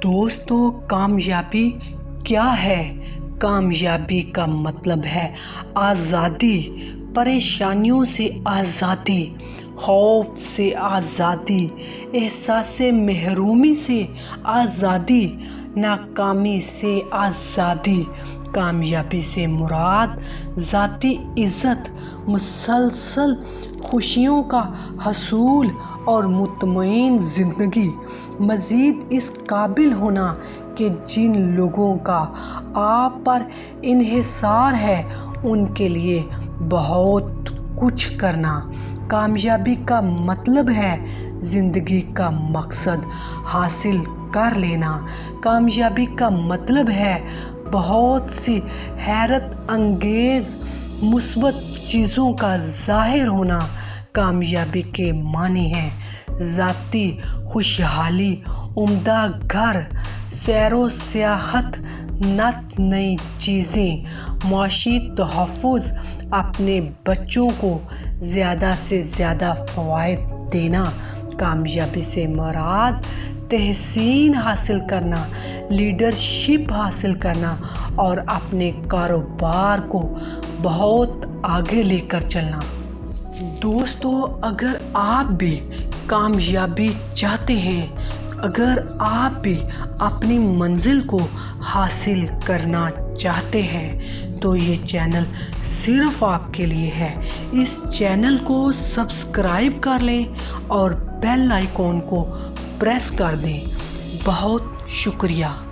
دوستوں، کامیابی کیا ہے؟ کامیابی کا مطلب ہے آزادی، پریشانیوں سے آزادی، خوف سے آزادی، احساس محرومی سے آزادی، ناکامی سے آزادی۔ کامیابی سے مراد ذاتی عزت، مسلسل خوشیوں کا حصول اور مطمئن زندگی۔ مزید اس قابل ہونا کہ جن لوگوں کا آپ پر انحصار ہے ان کے لیے بہت کچھ کرنا۔ کامیابی کا مطلب ہے زندگی کا مقصد حاصل کر لینا۔ کامیابی کا مطلب ہے بہت سی حیرت انگیز مثبت چیزوں کا ظاہر ہونا۔ کامیابی کے معنی ہیں ذاتی خوشحالی، عمدہ گھر، سیر و سیاحت، نئی چیزیں، معاشی تحفظ، اپنے بچوں کو زیادہ سے زیادہ فوائد دینا۔ کامیابی سے مراد تحسین حاصل کرنا، لیڈرشپ حاصل کرنا اور اپنے کاروبار کو بہت آگے لے کر چلنا۔ دوستو، اگر آپ بھی کامیابی چاہتے ہیں، اگر آپ بھی اپنی منزل کو حاصل کرنا چاہتے ہیں تو یہ چینل صرف آپ کے لیے ہے۔ اس چینل کو سبسکرائب کر لیں اور بیل آئیکن کو پریس کر دیں۔ بہت شکریہ۔